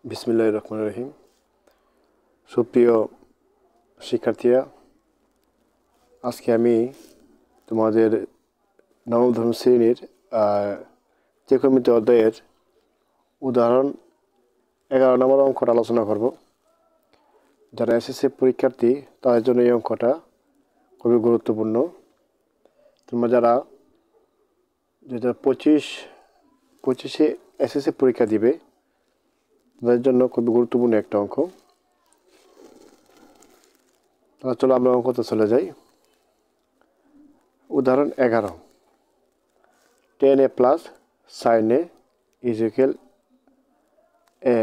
বিসমিল্লাহির রহমানির রহিম। সুপ্রিয় শিক্ষার্থীরা, আজকে আমি তোমাদের নবম দশম শ্রেণীর ত্রিকোণমিতি অধ্যায়ের উদাহরণ 11 নম্বর অঙ্কটা আলোচনা করব। যারা এসএসসি পরীক্ষার্থী তাদের জন্য এই অঙ্কটা খুবই গুরুত্বপূর্ণ। তোমরা যারা 2025-25-এ এসএসসি পরীক্ষা দিবে তাদের জন্য খুবই গুরুত্বপূর্ণ একটা অঙ্ক। তাহলে চলো আমরা অঙ্কতে চলে যাই। উদাহরণ 11, tan a plus sin a is equal a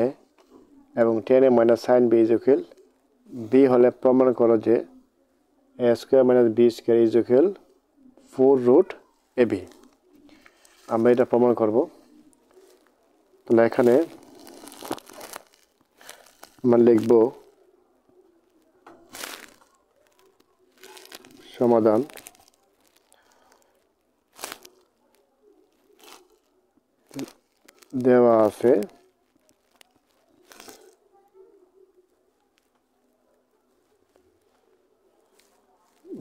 এবং tan a minus sin b is equal b হলে প্রমাণ করো যে a square minus b square is equal 4√ab। আমরা এটা প্রমাণ করব। তাহলে এখানে আমরা লিখব সমাধান। দেওয়া আছে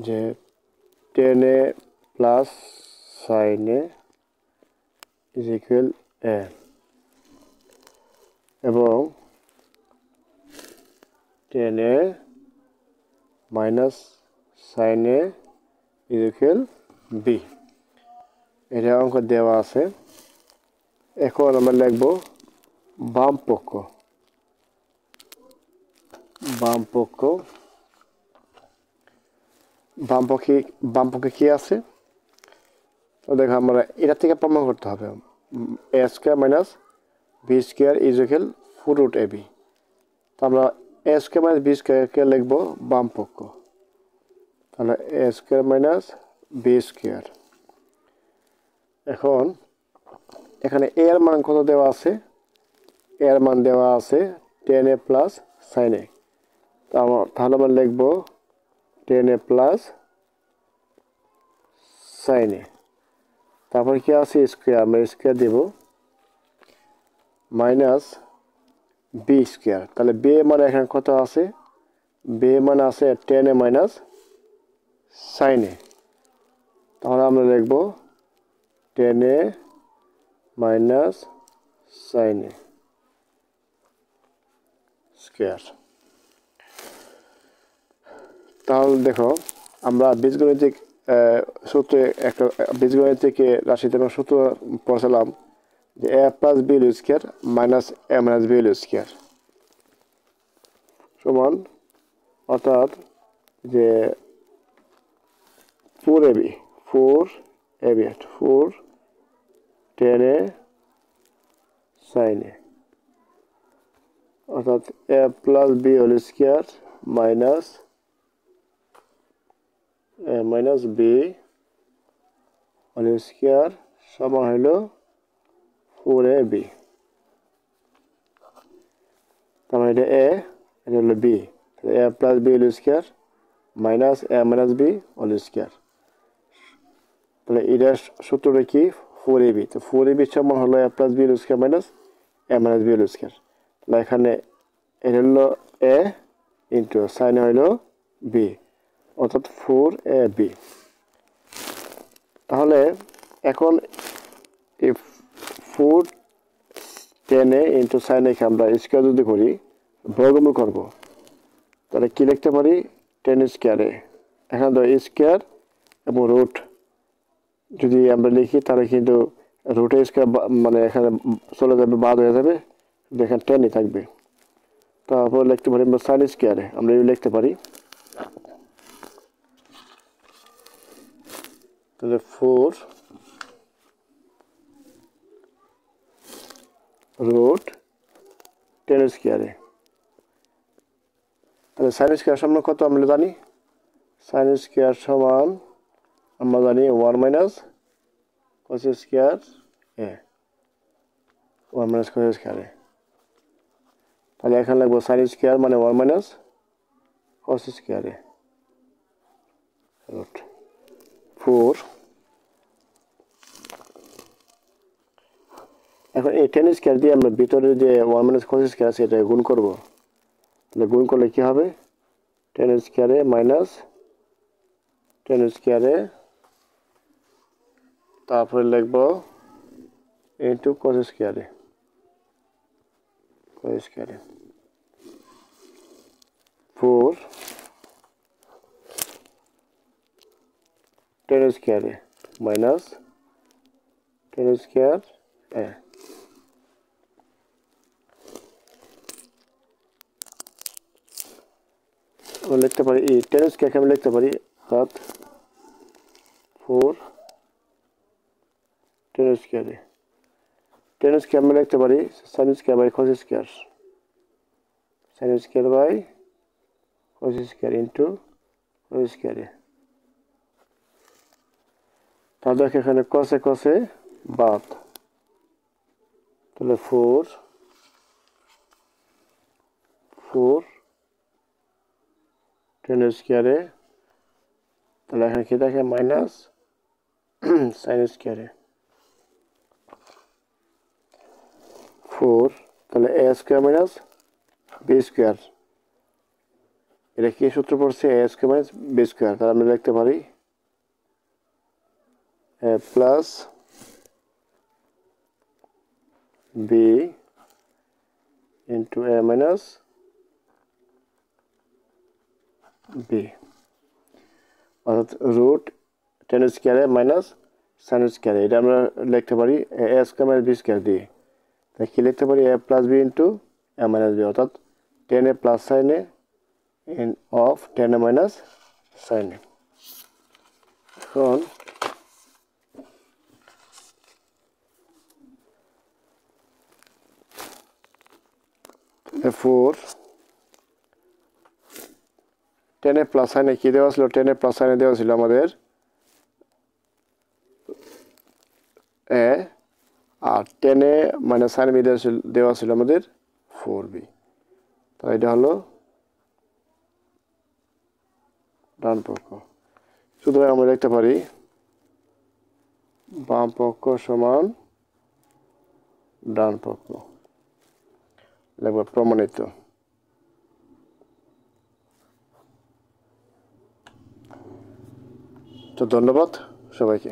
যে tan a plus sin a is equal a এবং tan a minus sin a is equal b। এটা অঙ্ক দেওয়া আছে। এখন আমরা লিখব বাম পক্ষে কি আছে তো দেখো, আমরা এটা থেকে প্রমাণ করতে হবে a square minus b square is equal 4√ab। তো আমরা a স্কয়ার মাইনাস b স্কয়ারকে লিখব বাম পক্ষ। তাহলে a square minus b square. এখন এখানে a এর মান কত দেওয়া আছে? a এর মান দেওয়া আছে tan a plus sin a। তাহলে আমরা লিখব tan a plus sin a। তারপর কি আছে? স্কয়ার, আমরা স্কয়ার দেব মাইনাস b স্কয়ার। তাহলে b এর মান এখানে কত আছে? b এর মান আছে tan a minus sin a। তাহলে আমরা লিখব tan a minus sin a square. তাহলে দেখো, আমরা বীজগণিতিক সূত্রে একটা বীজগণিতিক রাশিতে সূত্র পড়ছিলাম যে a plus b whole square minus a minus b whole square সমান, অর্থাৎ যে 4ab 4 tan a sin a, অর্থাৎ a plus b whole square minus a minus b whole square সমান হলো 4ab। তার মানে এটা a, এটা হলো b। a plus b whole square minus a minus b whole square. তাহলে এটার সূত্রটা কি? 4ab। তো 4ab সমান হলো a plus b whole square minus a minus b whole square. তাহলে এখানে এটা হলো a ইন্টু সাইন হলো b, অর্থাৎ 4ab। তাহলে এখন এই 4 tan a into sign a আমরা স্কয়ার যদি করি, বর্গমূল করব, তাহলে কি লিখতে পারি? tan square a। এখানে তো স্কয়ার এবং রুট যদি আমরা লিখি তাহলে কিন্তু রুটের স্কয়ার মানে এখানে চলে যাবে, বাদ হয়ে যাবে, এখানে টেনই থাকবে। তারপর লিখতে পারি আমরা সাইন স্কয়ার a। আমরা এই লিখতে পারি, তাহলে 4 রুট tan স্কয়ার a। তাহলে সাইন স্কয়ার সমান কত আমরা জানি? সাইন স্কয়ার সমান আমরা জানি 1 minus cos square a, 1 minus cos square a। তাহলে এখানে লিখব সাইন স্কয়ার মানে 1 minus cos square a root 4 এখন এই টেন স্কয়ার দিয়ে আমরা ভিতরে যে 1 মাইনাস cos স্কয়ার আছে এটা গুণ করব। তাহলে গুণ করলে কি হবে? টেন স্কয়ারে মাইনাস টেন স্কয়ারে তারপরে লিখব ইনটু cos স্কয়ারে 4 টেন স্কয়ারে মাইনাস টেন স্কয়ার আমরা লিখতে পারি এই টেন স্কয়ারকে আমি লিখতে পারি অর্থাৎ 4 টেন স্কয়ারে টেন স্কয়ার আমি লিখতে পারি sin square by cos square sin square by cos square into cos স্কয়ারে। তাহলে এখানে cos এ বাদ, তাহলে 4 টেন স্কয়ারে, তাহলে এখানে কি থাকে মাইনাস sin স্কয়ারে 4, তাহলে a square minus b square, এটা কি সূত্র পড়ছে a square minus b square, তাহলে আমরা লিখতে পারি a plus b into a minus b, অর্থাৎ রুট টেন স্কয়ারে মাইনাস sin স্কয়ারে, এটা আমরা লিখতে পারি a square minus b square দিয়ে। তাই কি লিখতে পারি a plus b into a minus b, অর্থাৎ ten A plus sign A in of 10 minus sin a। এখন 4 10 এ প্লাস সাইন এ কি দেওয়া ছিল? 10 এ প্লাস সাইন এ দেওয়া ছিল আমাদের a, আর 10 এ মাইনাস সাইন বি দেওয়া ছিল আমাদের 4b। তাই এটা হলো ডান পক্ষ। সুতরাং আমরা লিখতে পারি বাম পক্ষ সমান ডান পক্ষ, লিখব প্রমাণিত। তো ধন্যবাদ সবাইকে।